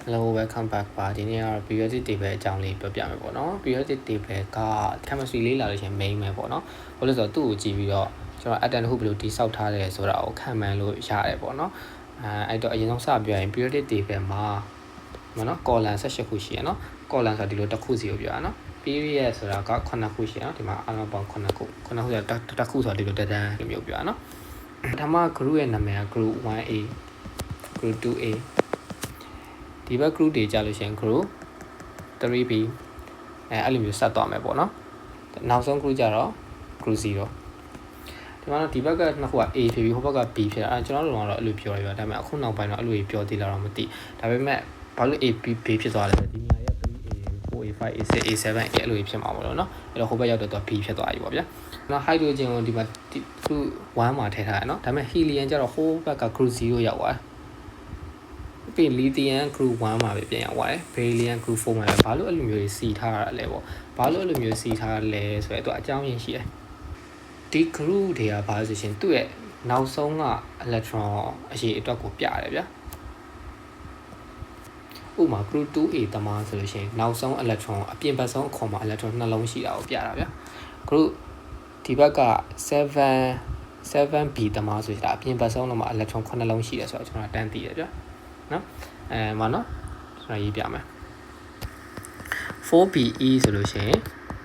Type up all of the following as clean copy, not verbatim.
Hello welcome back ပါဒီနေ့ကတော့ periodic table အကြောင်းလေးပြောပြမယ်ပေါ့နော် periodic table က chemistry လေးလာလို့ရှိရင် main ပဲပေါ့နော်ဘာလို့လဲဆိုတော့သူ့ကိုကြည့်ပြီးတော့ကျွန်တော် atom တစ်ခုဘယ်လိုတိစောက်ထားတယ်ဆိုတာကိုခံမှန်းလို့ရတယ်ပေါ့နော်အဲ့တော့အရင်ဆုံးစပြောရင် periodic table မှာနော် column 18ခုရှိရနော် column ဆိုတာဒီလိုတစ်ခုစီကိုပြောရနော် period ဆိုတာက9ခုရှိရနော်ဒီမှာအလုံးပေါင်း9ခုဆိုတာတစ်ခုဆိုတာဒီလိုတန်းလိုမျိုးပြောရနော်ပထမ group ရဲ့နာမည်က group 1A group 2A ဒီဘက် group တွေကြာလို့ရှိရင် group 3B အဲ့လိုမျိုးဆက်သွားမယ်ပေါ့နော်နောက်ဆုံး group ကြတော့ group 0ဒီမှာတော့ဒီဘက်ကနှစ်ခုက A ဖြစ်ပြီးဟိုဘက်က B ဖြစ်တာကျွန်တော်တို့ကတော့အဲ့လိုပြောရပါဒါပေမဲ့အခုနောက်ပိုင်းတော့အဲ့လိုပြောသေးလားတော့မသိဒါပေမဲ့ဘာလို့ A B ဖြစ်သွားလဲဆိုတော့ဒီနေရာက 3A 4A 5A 6A 7A အဲ့လိုဖြစ်မှာပေါ့နော်အဲ့တော့ဟိုဘက်ရောက်တော့ B ဖြစ်သွားပြီပေါ့ဗျာနော် hydrogen ကိုဒီမှာ group 1မှာထည့်ထားရနော်ဒါပေမဲ့ helium ကျတော့ဟိုဘက်က group 0ရောက်သွားတယ်ပြီး lithium group 1မှာပဲပြန်ရောက်သွားတယ် beryllium group 4မှာပဲဘာလို့အဲ့လိုမျိုးတွေစီထားရလဲပေါ့ဘာလို့အဲ့လိုမျိုးစီထားရလဲဆိုတော့သူအကြောင်းရင်းရှိတယ်ဒီ group တွေကဘာလို့ဆိုရှင်သူ့ရဲ့နောက်ဆုံးက electron အရေးအတွက်ကိုပြရတယ်ဗျာဥပမာ group 2A တမဆိုလို့ရှိရင်နောက်ဆုံး electron အပြင်ဘက်ဆုံးအခွန်မှာ electron နှလုံးရှိတာကိုပြတာဗျာ group ဒီဘက်က7B တမဆိုရင်ဒါအပြင်ဘက်ဆုံးမှာ electron 9လုံးရှိတယ်ဆိုတော့ကျွန်တော်တန်းသိရဗျာနော်မနော်ကျွန်တော်ရေးပြမယ် 4BE ဆိုလို့ရှိရင်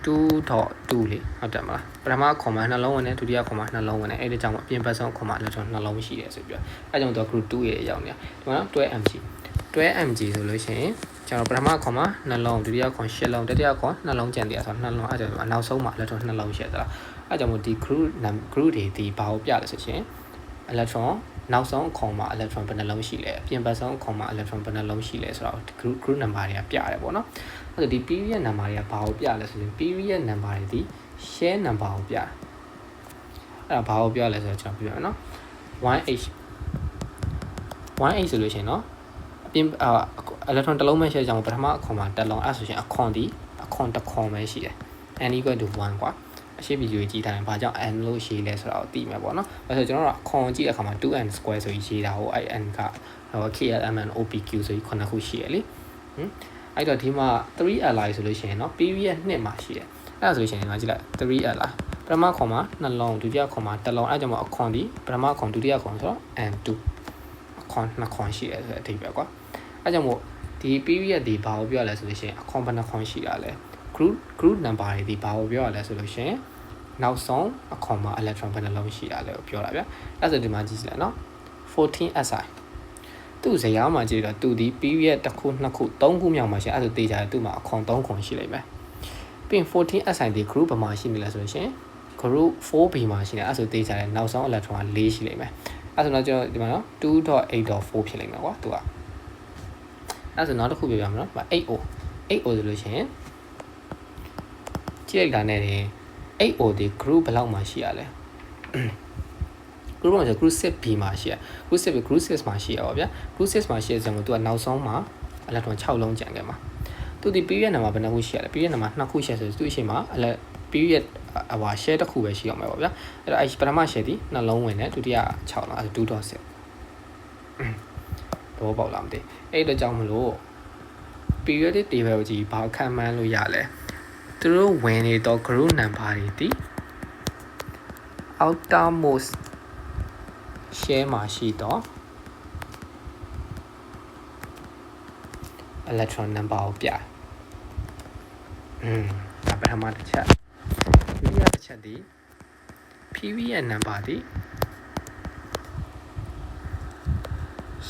2.2 လေဟုတ်တယ်မလားပထမခွန်မှာနှလုံးဝင်တယ်ဒုတိယခွန်မှာနှလုံးဝင်တယ်အဲ့ဒီကြောင့်အပြင်ဘက်ဆုံးခွန်မှာ electron နှလုံးရှိတယ်ဆိုပြီးအဲ့ကြောင့်တော့ group 2ရဲ့ရောက်နေတာဒီမှာနော် 12mg ဆိုလို့ရှိရင်ကျွန်တော်ပထမခွန်မှာနှလုံးဒုတိယခွန်8လုံးတတိယခွန်နှလုံးကျန်တယ်ဆိုတော့နှလုံးအဲ့ကြောင့်နောက်ဆုံးမှာ electron နှလုံးရှိသလားအဲ့ကြောင့်မို့ဒီ group တွေဒီဘာကိုပြလဲဆိုရှင် electron နောက်ဆုံးခွန်မှာ electron ဘယ်နှလုံးရှိလဲအပြင်ဘက်ဆုံးခွန်မှာ electron ဘယ်နှလုံးရှိလဲဆိုတော့ group number တွေကပြရတယ်ပေါ့နော်အဲ့တော့ဒီ period number တွေကဘာကိုပြလဲဆိုရင် period number တွေဒီ share number ကိုပြတယ်အဲ့ဒါဘာကိုပြလဲဆိုတော့ကျွန်တော်ပြရမယ်နော် 1h ဆိုလို့ရှိရင်နော်အပြင်electron တစ်လုံးပဲ share ကြောင့်ပထမအခွန်မှာတစ်လုံးအဲ့ဆိုရင်အခွန်တစ်ခွန်ပဲရှိတယ် n equal to 1 กว่าအရှိဗီဒီယိုကြည့်ထားရင်ဘာကြောင့် n လို့ရေးလဲဆိုတာကိုသိမယ်ပေါ့နော်အဲ့ဆိုကျွန်တော်တို့ခွန်ကြည့်တဲ့အခါမှာ 2n square ဆိုပြီးရေးတာဟို n ကKLMN OPQ ဆိုပြီး9ခုရှိရလေအဲ့တော့ဒီမှာ 3li ဆိုလို့ရှိရင်เนาะ period 2မှာရှိတယ်အဲ့ဒါဆိုလို့ရှိရင်ဒီမှာကြည့်လိုက် 3li ပထမခွန်မှာနှလုံးဒုတိယခွန်မှာတစ်လုံးအဲ့ကြောင့်မို့အခွန်ဒီပထမခွန်ဒုတိယခွန်ဆိုတော့ n2 အခွန်2ခွန်ရှိတယ်ဆိုတဲ့အဓိပ္ပာယ်ကွာအဲ့ကြောင့်မို့ဒီ period ဒီဘာကိုပြောရလဲဆိုလို့ရှိရင်အခွန်ဘယ်နှခွန်ရှိတာလဲ group number တွေဒီဘာကိုပြောရလဲဆိုလို့ရှိရင်နောက်ဆုံးအခွန်မှာ electron ဘယ်နှလုံးရှိတာလဲကိုပြောတာဗျအဲ့ဆိုဒီမှာကြည့်လိုက်နော် 14si သူ့ဇယားမှာကြည့်တော့သူဒီ period တစ်ခုနှစ်ခုသုံးခုမြောက်မှာရှိအဲ့ဒါတေးကြတယ်သူ့မှာအခွန်3ခွန်ရှိလိမ့်မယ်ပြီးရင် 14si ဒီ group ဘာမှရှိနေလဲဆိုလို့ရှိရင် group 4b မှာရှိနေအဲ့ဒါတေးကြတယ်နောက်ဆုံး electron က4ရှိလိမ့်မယ်အဲ့ဆိုတော့ကျွန်တော်ဒီမှာနော် 2.8.4 ဖြစ်လိမ့်မယ်ကွာသူကအဲ့ဆိုနောက်တစ်ခုပြောပြမယ်နော် 8o ဆိုလို့ရှိရင်ကြည့်လိုက်တာနဲ့တင် 8o ဒီ group ဘယ်လောက်မှရှိရလဲ group မှာဆို group 6b မှာရှိရ group 6 မှာရှိရပါဗျာ group 6 မှာရှိရဆိုတော့သူကနောက်ဆုံးမှာ electron 6လုံးကျန်ခဲ့မှာသူဒီ period number ဘယ်နှခုရှိရလဲ period number 2ခုရှိဆိုသူ့အချိန်မှာ period share တစ်ခုပဲရှိအောင်ပဲပေါ့ဗျာအဲ့တော့ပထမ share ဒီနှလုံးဝင်တယ်ဒုတိယ6လား 2.6 တော့ပေါက်လာမသိအဲ့တော့ကြောင့်မလို့ periodic table ကြီးဘာခံမှန်းလို့ရလဲသူတို့ဝင်နေတော့ group number တွေဒီ outermost share မှာရှိတော့ electron number ကိုပြဒါပထမတစ်ချက်ဒုတိယတစ်ချက်ဒီ period number ဒီ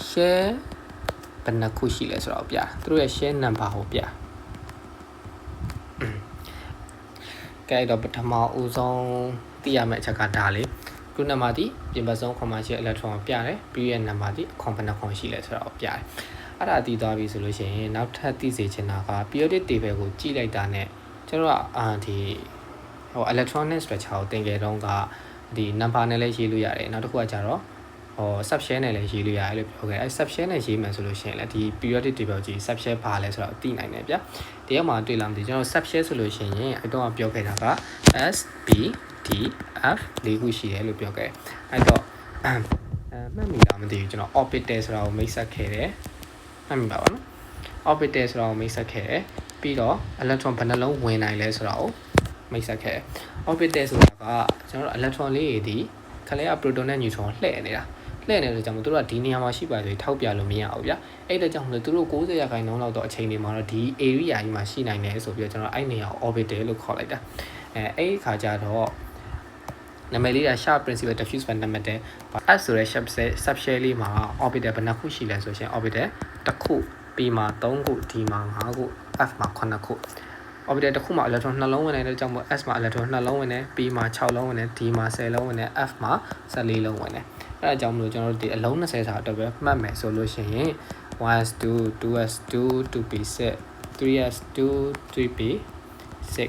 share ဘယ်နှခုရှိလဲဆိုတော့ပြသူတို့ရဲ့ share number ကိုပြကဲတော့ပထမဦးဆုံးသိရမယ့်အချက်ကဒါလေ group number ဒီပြင်ပဆုံးခွန်မှာရှိ electron ကိုပြတယ် period number ဒီအခွန်ဘယ်နှခွန်ရှိလဲဆိုတော့ပြတယ်အဲ့ဒါတည်သွားပြီဆိုလို့ရှိရင်နောက်ထပ်သိစေချင်တာက periodic table ကိုကြည့်လိုက်တာနဲ့ကျွန်တော်ကဒီelectronic structure ကိုသင်ခဲ့တော့ကဒီ number နဲ့လည်းရေးလို့ရတယ်နောက်တစ်ခုကကြတော့subshare နဲ့လည်းရေးလို့ရတယ်လို့ပြောခဲ့အဲ subshare နဲ့ရေးမယ်ဆိုလို့ရှိရင်လည်းဒီ periodic table ကြီး subshare ဘာလဲဆိုတော့သိနိုင်တယ်ဗျဒီအောက်မှာတွေ့လာမသိကျွန်တော် subshare ဆိုလို့ရှိရင်အဲ့တော့ပြောခဲ့တာက S B D F ၄ခုရှိတယ်လို့ပြောခဲ့အဲ့တော့မှတ်မိလားမသိဘူးကျွန်တော် orbital ဆိုတာကိုမိတ်ဆက်ခဲ့တယ်မှတ်မိပါပါနော် orbital ဆိုတော့မိတ်ဆက်ခဲ့တယ်ပြီးတော့ electron ဘယ်နှလုံးဝင်နိုင်လဲဆိုတော့မိတ်ဆက်ခဲ့တယ် orbital ဆိုတာကကျွန်တော်တို့ electron လေးတွေဒီခလေးက proton နဲ့ neutron လှည့်နေတာလှည့်နေတဲ့ကြောင့်မို့သူတို့ကဒီနေရာမှာရှိပါဆိုထောက်ပြလို့မရဘူးဗျအဲ့ဒါကြောင့်မို့သူတို့90%လောက်တော့အချိန်တွေမှာတော့ဒီ area ကြီးမှာရှိနိုင်တယ်ဆိုပြီးတော့ကျွန်တော်အဲ့နေရာကို orbital လို့ခေါ်လိုက်တာအဲ့ဒီခါကျတော့နာမည်လေးက sharp principal diffuse band နာမည်တဲ့ S ဆိုတဲ့ subshell လေးမှာ orbital ဘယ်နှခုရှိလဲဆိုရှင် orbital တစ်ခု P မှာ3ခု D မှာ5ခု F မှာ9ခု orbital တစ်ခုမှာ electron 2လုံးဝင်တဲ့ကြောင့်မို့ S မှာ electron 2လုံးဝင်တယ် P မှာ6လုံးဝင်တယ် D မှာ10လုံးဝင်တယ် F မှာ14လုံးဝင်တယ်အဲ့ဒါကြောင့်မလို့ကျွန်တော်တို့ဒီအလုံး20စာအတွက်ပဲမှတ်မယ်ဆိုလို့ရှိရင် 1s2 2s2 2p6 3s2 3p6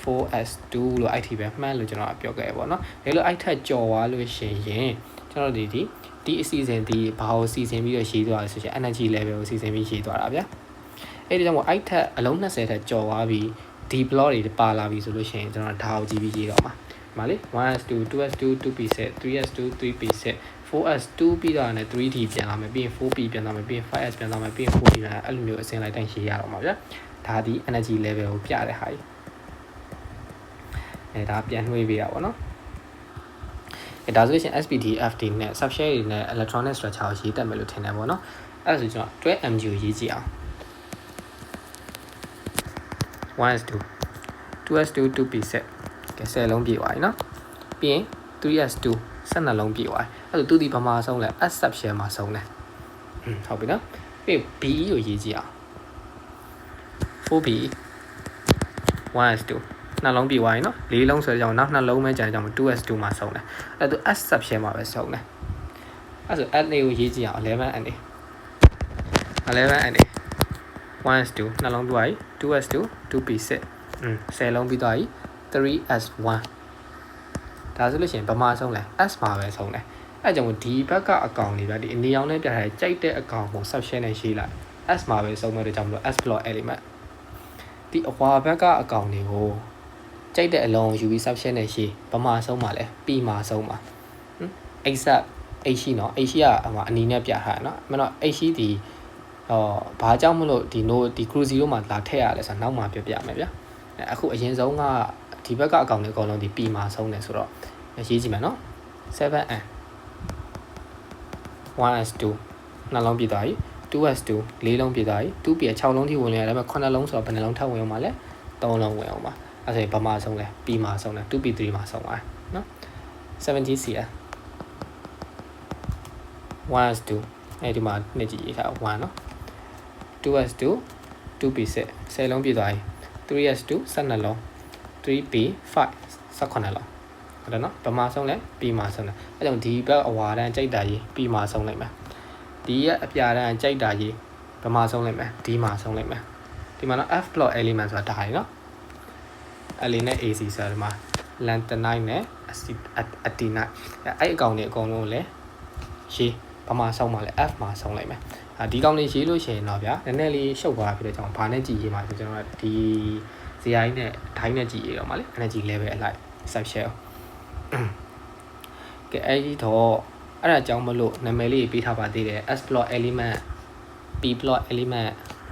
4s2 လို့အဲ့ဒီပဲမှတ်လို့ကျွန်တော်ပြောခဲ့ရပါတော့။ဒါလို့အဲ့ထက်ကြော်သွားလို့ရှိရင်ကျွန်တော်ဒီအစီအစဉ်ဒီဘာကိုစီစဉ်ပြီးတော့ရေးသွားလဲဆိုရင် energy level ကိုစီစဉ်ပြီးရေးသွားတာဗျာ။အဲ့ဒီကြောင့်မို့အဲ့ထက်အလုံး20ထက်ကြော်သွားပြီးဒီ block တွေပါလာပြီဆိုလို့ရှိရင်ကျွန်တော်ဒါကိုကြည့်ပြီးရေးတော့မှာ။ဒီမှာလေ 1s2 2s2 2p6 3s2 3p6 4s2 ပြီးတော့လည်း 3d ပြန်လာမယ်ပြီးရင် 4p ပြန်လာမယ်ပြီးရင် 5s ပြန်လာမယ်ပြီးရင် 4p ပြန်လာအဲ့လိုမျိုးအစဉ်လိုက်တိုင်းရေးရတော့မှာဗျာ။ဒါဒီ energy level ကိုပြတဲ့ဟာကြီးဒါပြန်နှွေးပေးတာပေါ့နော်ဒါဆိုရင် SPDFD နဲ့ subshell တွေနဲ့ electronic structure ကိုရေးတတ်မယ်လို့ထင်တယ်ပေါ့နော်အဲ့ဒါဆိုကျွန်တော် 12mg ကိုရေးကြည့်အောင် 1s2 2s2 2p6 ကဲ10လုံးပြည့်သွားပြီနော်ပြီးရင် 3s2 12လုံးပြည့်သွားပြီအဲ့ဒါသူဒီဘာမှာဆုံးလဲ S subshell မှာဆုံးလဲဟုတ်ပြီနော်ပြီး BE ကိုရေးကြည့်အောင် 4b 1s2 နှလုံးပြသွားရင်နော်၄လုံးဆိုကြအောင်နောက်နှလုံးပဲကျန်ကြအောင် 2s2 မှာဆုံးတယ်အဲ့ဒါ S subshell မှာပဲဆုံးတယ်အဲ့ဆို NA ကိုရေးကြည့်အောင် 11NA 1s2 နှလုံးပြသွားပြီ 2s2 2p6 10လုံးပြီးသွားပြီ 3s1 ဒါဆိုလို့ရှိရင်ဘာမှာဆုံးလဲ S မှာပဲဆုံးတယ်အဲ့ကြောင့်ဒီဘက်ကအကောင်တွေဗျဒီအနီအောင်နဲ့ပြထားတဲ့ကြိုက်တဲ့အကောင်ကို subshell နဲ့ရေးလိုက် S မှာပဲဆုံးမဲ့တဲ့ကြောင့်မလို့ S block element ဒီအဝါဘက်ကအကောင်တွေကိုကြိုက်တဲ့အလုံးယူပြီး subshell နဲ့ရေးဘာမှာဆုံးမှာလဲ P မှာဆုံးမှာexact H ရှိနော် H ကအနီနဲ့ပြထားတယ်နော်မင်းတော့ H ဒီဘာကြောင့်မလို့ဒီ no ဒီ cruise 0မှာလာထည့်ရလဲဆိုတော့နောက်မှပြပြမယ်ဗျာအခုအရင်ဆုံးကဒီဘက်ကအကောင်တွေအကုန်လုံးဒီ P မှာဆုံးတယ်ဆိုတော့ရေးကြည့်မယ်နော် 7n 1s2 နှလုံးပြသွားပြီ 2s2 4လုံးပြသွားပြီ 2p 6လုံးထိဝင်ရတယ်ဒါပေမဲ့9လုံးဆိုတော့ဘယ်နှလုံးထပ်ဝင်အောင်မလဲ3လုံးဝင်အောင်ပါအဲ့ဒါဆိုရင်ဘာမှာဆုံးလဲ P မှာဆုံးလဲ 2p3 မှာဆုံးပါနော် 70cl 1s2 အဲ့ဒီမှာနှစ်ကြည့်ရေးထား1နော် 2s2 2p6 10လုံးပြည့်သွားပြီ 3s2 12လုံး 3p5 18လုံးဟုတ်တယ်နော်ဘာမှာဆုံးလဲ P မှာဆုံးတယ်အဲ့ကြောင့်ဒီဘက်အဝါတန်းကြိုက်တာကြီး P မှာဆုံးလိုက်မယ်ဒီရဲ့အပြာတန်းကြိုက်တာကြီးဘာမှာဆုံးလိုက်မယ် D မှာဆုံးလိုက်မယ်ဒီမှာနော် F block element ဆိုတာဒါကြီးနော်အဲ့လေးနဲ့ AC ဆိုတာဒီမှာ lanthanide နဲ့ actinide အဲ့အကောင်တွေအကုန်လုံးလည်းရေးဘာမှာဆုံးမှာလဲ F မှာဆုံးလိုက်မယ်ဒီကောင်လေးရေးလို့ရှိရင်တော့ဗျာနည်းနည်းလေးရှုပ်သွားဖြစ်တဲ့ကြောင့်ဘာနဲ့ကြည့်ရေးမှာဆိုကျွန်တော်ကဒီဇာတ်ရိုင်းနဲ့ဒိုင်းနဲ့ကြည့်ရေးတော့မှာလေ energy level အလိုက် subshell ကဲအဲ့ဒီတော့အဲ့ဒါကြောင့်မလို့နာမည်လေးပေးထားပါသေးတယ် S block element P block element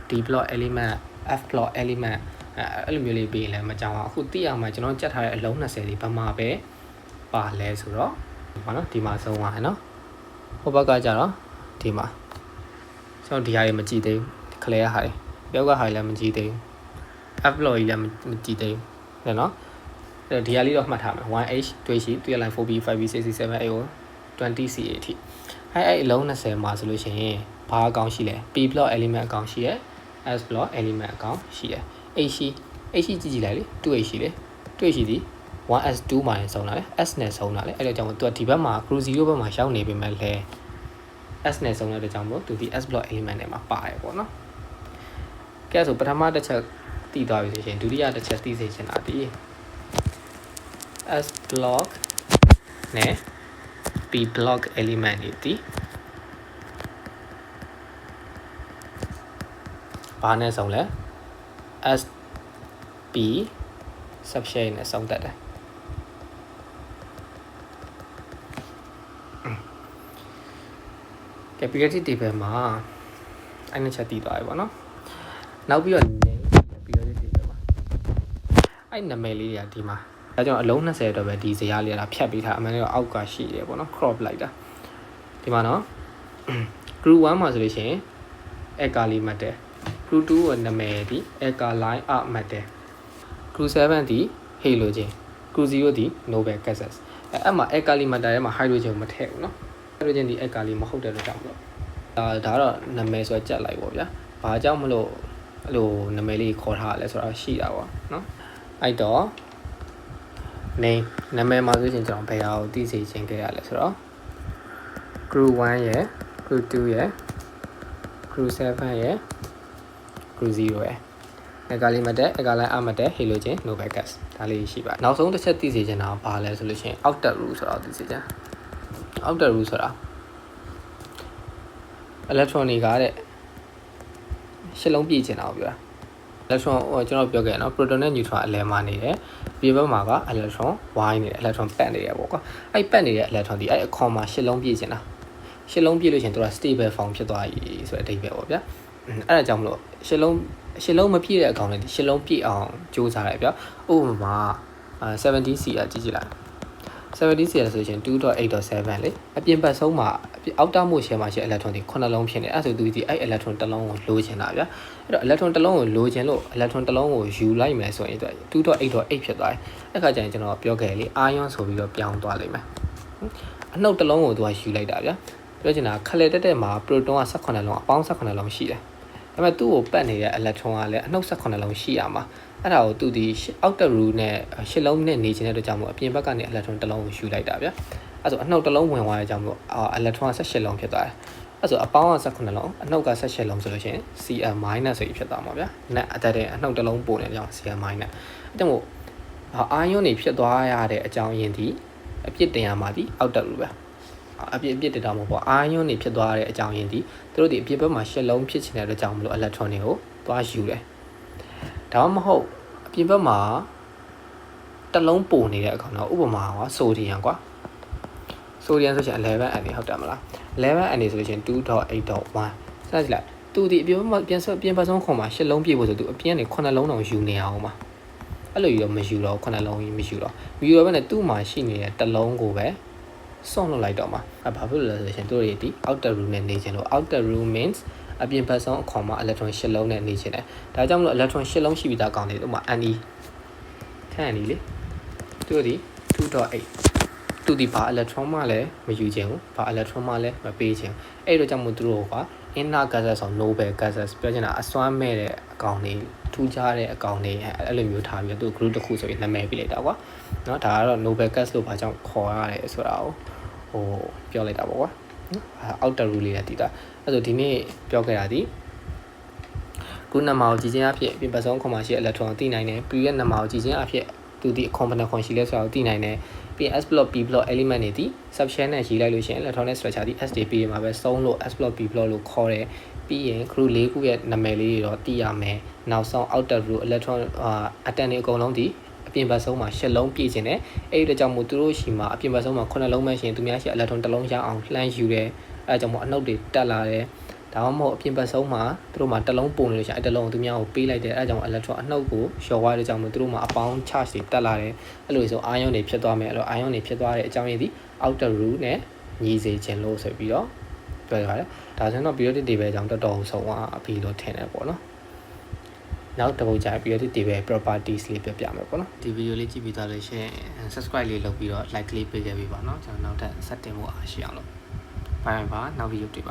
D block element F block element အဲ့လိုမျိုးလေးပေးရင်လည်းမကြောက်အောင်အခုသိရမှာကျွန်တော်ကြက်ထားတဲ့အလုံး20ဒီဘာမှပဲပါလဲဆိုတော့ဘာနော်ဒီမှာဆုံးသွားတယ်နော်ဟိုဘက်ကကြတော့ဒီမှာကျွန်တော်ဒီဟာတွေမကြည့်သေးဘူးခလဲရဟာတွေပြောက်ကဟာတွေလည်းမကြည့်သေးဘူး F block ကြီးလည်းမကြည့်သေးဘူးနော်ဒီဟာလေးတော့မှတ်ထားမယ် 1h 2h 3 line 4b 5b 6c 7 8 20ca အထိအဲ့အလုံး20မှာဆိုလို့ရှိရင်ဘာအကောင်ရှိလဲ P block element အကောင်ရှိရယ် S block element အကောင်ရှိရယ် H ကြည့်လိုက်လေ 2h ရှိလေ 2h ဒီ 1s2 မှာလည်းဆုံးတာလေ S နဲ့ဆုံးတာလေအဲ့ဒါကြောင့်သူကဒီဘက်မှာ cruise 0ဘက်မှာရောက်နေပြီမဲ့လဲ S နဲ့ဆုံးတဲ့ကြောင့်မို့သူဒီ S block element နဲ့မှာပါတယ်ပေါ့နော်ကဲဆိုပထမတစ်ချက်တည်သွားပြီဆိုရင်ဒုတိယတစ်ချက်တည်စေချင်တာဒီS block နဲ့ P block element တွေဒီဘာနဲ့ဆုံးလဲ S P subshell နဲ့ဆုံးတတ်တယ်ကဲ periodic table မှာ အဲ့နှစ်ချက်တည်သွားပြီပေါ့နော်နောက်ပြီးတော့ name periodic table မှာအဲ့နာမည်လေးတွေကဒီမှာဒါကြောင့်အလုံး20အတွက်ပဲဒီဇယားလေးကဖြတ်ပေးထားအမှန်တော့အောက်ကရှိတယ်ပေါ့နော် crop လိုက်တာဒီမှာနော် group 1မှာဆိုလို့ရှိရင် ekali မှတ်တယ် group 2ရဲ့နာမည်ဒီ ekali မှတ်တယ် group 7ဒီ halogen group 0ဒီ noble gases အဲ့မှာ ekali မှတ်တယ်မှာ hydrogen မထည့်ဘူးနော် hydrogen ဒီ ekali မဟုတ်တဲ့အတွက်ကြောင့်မလို့ဒါတော့နာမည်ဆိုကြက်လိုက်ပေါ့ဗျာဘာကြောင့်မလို့အဲ့လိုနာမည်လေးခေါ်ထားရလဲဆိုတော့ရှိတာပေါ့နော်အဲ့တော့ name နာမည်မှာဆိုရင်ကျွန်တော်ဘယ်ဟာကိုသိစေချင်ခဲ့ရလဲဆိုတော့ group 1ရဲ့ group 2ရဲ့ group 7ရဲ့ group 0ရဲ့ekali မှတ်တဲ့ ekali မှတ်တဲ့ halogen noble gas ဒါလေးရှိပါနောက်ဆုံးတစ်ချက်သိစေချင်တာဘာလဲဆိုလို့ရှိရင် outer rule ဆိုတော့သိစေချင် outer rule ဆိုတာ electron တွေကတဲ့ရှစ်လုံးပြည့်ချင်တာကိုပြောတာ electron ဟိုကျွန်တော်ပြောခဲ့နော် proton နဲ့ neutron အလယ်မှာနေတယ်ပြီးဘက်မှာက electron y နေတယ် electron ပတ်နေတယ်ပေါ့ကွာအဲ့ပတ်နေတဲ့ electron ဒီအဲ့အခွန်မှာရှစ်လုံးပြည့်ချင်တာရှစ်လုံးပြည့်လို့ရှင်သူက stable form ဖြစ်သွားပြီဆိုတဲ့အဓိပ္ပာယ်ပေါ့ဗျာအဲ့ဒါကြောင့်မလို့ရှစ်လုံးမပြည့်တဲ့အကောင်လေးဒီရှစ်လုံးပြည့်အောင်ကြိုးစားလိုက်ဗျာဥပမာ70C ကြည့်ကြည့်လိုက်70C ဆိုရင် 2.8.7 လေအပြင်ဘက်ဆုံးမှာအောက်တာမို့ရှယ်မှာရှိ electron တွေ9လုံးဖြစ်နေအဲ့ဆိုသူဒီအဲ့ electron တစ်လုံးကိုလိုချင်တာဗျာအဲ့တော့ electron တစ်လုံးကိုလိုချင်လို့ electron တစ်လုံးကိုယူလိုက်မယ်ဆိုရင်သူ 2.8.8 ဖြစ်သွားတယ်အဲ့ခါကျရင်ကျွန်တော်ပြောခဲ့လေ ion ဆိုပြီးတော့ပြောင်းသွားလိမ့်မယ်အနှုတ်တစ်လုံးကိုသူကယူလိုက်တာဗျာပြောချင်တာခလက်တက်မှာ proton က18လုံးအပေါင်း18လုံးရှိတယ်ဒါပေမဲ့သူ့ကိုပတ်နေတဲ့ electron ကလည်းအနှုတ်18လုံးရှိရမှာအဲ့ဒါကိုသူဒီ outer rule နဲ့ရှစ်လုံးနဲ့နေခြင်းတဲ့အတွက်ကြောင့်မို့အပြင်ဘက်ကနေ electron တစ်လုံးကိုယူလိုက်တာဗျာအဲ့ဆိုအနှုတ်တစ်လုံးဝင်သွားတဲ့ကြောင့်မို့electron က18လုံးဖြစ်သွားတယ်အဲ့ဆိုအပေါင်းက18လုံးအနှုတ်က18လုံးဆိုလို့ရှိရင် Cl- ဆိုပြီးဖြစ်သွားမှာဗျာနဲ့အတက်တဲ့အနှုတ်တစ်လုံးပို့နေတဲ့ကြောင့် Cl- အဲ့ကြောင့်မို့ion တွေဖြစ်သွားရတဲ့အကြောင်းရင်းဒီအပြစ်တင်ရမှာဒီ outer rule ပဲအပြစ်တင်တာမဟုတ်ပေါ့ ion တွေဖြစ်သွားတဲ့အကြောင်းရင်းဒီသူတို့ဒီအပြစ်ဘက်မှာ8လုံးဖြစ်နေတဲ့အတွက်ကြောင့်မလို့ electron တွေကိုသွားယူတယ်ဒါမှမဟုတ်အပြင်ဘက်မှာတစ်လုံးပို့နေတဲ့အခါတော့ဥပမာကွာဆိုဒီယမ်ကွာဆိုဒီယမ်ဆိုရင် 11Na ဟုတ်တယ်မလား 11Na ဆိုလို့ရှိရင် 2.8.1 စသဖြင့်သူဒီအပြင်ဘက်မှာပြန်ဆက်ပြန်ပတ်ဆုံးခွန်မှာ8လုံးပြည့်ဖို့ဆိုသူအပြင်ကနေ9လုံးတောင်ယူနေအောင်ပါအဲ့လိုယူတော့မယူတော့9လုံးကြီးမယူတော့မယူတော့ဘဲနဲ့သူ့မှာရှိနေတဲ့တစ်လုံးကိုပဲစွန့်လွတ်လိုက်တော့မှာဘာဖြစ်လို့လဲဆိုလို့ရှိရင်သူတို့ဒီ outer rule နဲ့နေခြင်းလို့ outer rule means အပြင်ဘက်ဆုံးအခွန်မှာ electron 8လုံးနဲ့နေခြင်းတယ်ဒါကြောင့်မလို့ electron 8လုံးရှိပြီးသားကောင်းတယ်ဥပမာ Ne ခန့် Ne လေသူဒီ 2.8 သူဒီဘာ electron မှလည်းမယူခြင်းဘူးဘာ electron မှလည်းမပေးခြင်းအဲ့လိုကြောင့်မို့သူတို့က inner gases ဆို noble gases ပြောချင်တာအစွမ်းမဲ့တဲ့အကောင်တွေထူးခြားတဲ့အကောင်တွေအဲ့လိုမျိုးထားပြီးသူ group တစ်ခုဆိုပြီးနာမည်ပေးလိုက်တာကွာเนาะဒါကတော့ noble gas လို့ဘာကြောင့်ခေါ်ရတယ်ဆိုတာကိုဟိုပြောလိုက်တာပေါ့ကွာouter rule လေးတည်တာအဲ့ဆိုဒီနေ့ပြောခဲ့တာဒီခုနမှာကြည့်ခြင်းအဖြစ်ပြင်ပဆုံးခွန်မှာရှိ electron ကိုသိနိုင်တယ်ပြီးရဲ့နမှာကြည့်ခြင်းအဖြစ်သူဒီ component ခွန်ရှိလဲဆိုတာကိုသိနိုင်တယ်ပြီး s block p block element တွေဒီ subshell နဲ့ရေးလိုက်လို့ရှိရင် electronic structure ဒီ sdp တွေမှာပဲစုံလို့ s block p block လို့ခေါ်တယ်ပြီးရင် group ၄ခုရဲ့နာမည်လေးတွေတော့သိရမယ်နောက်ဆုံး outer group electron atom တွေအကုန်လုံးဒီအပြင်ဘက်ဆုံးမှာ8လုံးပြည့်ခြင်းနဲ့အဲ့ဒီအတွက်ကြောင့်မို့သူတို့ရှိမှာအပြင်ဘက်ဆုံးမှာ9လုံးပဲရှိရင်သူများရှိ electron တစ်လုံးရအောင်လှမ်းယူတယ်အဲ့ဒါကြောင့်မို့အနှုတ်တွေတက်လာတယ်ဒါမှမဟုတ်အပြင်ဘက်ဆုံးမှာသူတို့မှာတစ်လုံးပုံနေလို့ရှိရင်အဲ့တစ်လုံးကိုသူများကိုပေးလိုက်တယ်အဲ့ဒါကြောင့် electron အနှုတ်ကိုလျှော်သွားတဲ့ကြောင့်မို့သူတို့မှာအပေါင်း charge တွေတက်လာတယ်အဲ့လိုဆို ion တွေဖြစ်သွားမယ်အဲ့လို ion တွေဖြစ်သွားတဲ့အကြောင်းရင်းဒီ outer rule နဲ့ညီစေခြင်းလို့ဆိုပြီးတော့ပြောရပါတယ်ဒါဆိုတော့ periodic table အကြောင်းတော်တော်ဆုံးအပြီးလို့ထင်တယ်ပေါ့နော်နောက်တစ်ပုဒ်ကြ periodic table properties လေးပြောပြမယ်ပေါ့နော်ဒီ video လေးကြည့်ပြီးသားလို့ရှိရင် subscribe လေးလုပ်ပြီးတော့ like လေးပေးခဲ့ပေးပါနော်ကျွန်တော်နောက်ထပ်ဆက်တင်ဖို့အားရှိအောင်လို့bye bye နောက် video တွေ့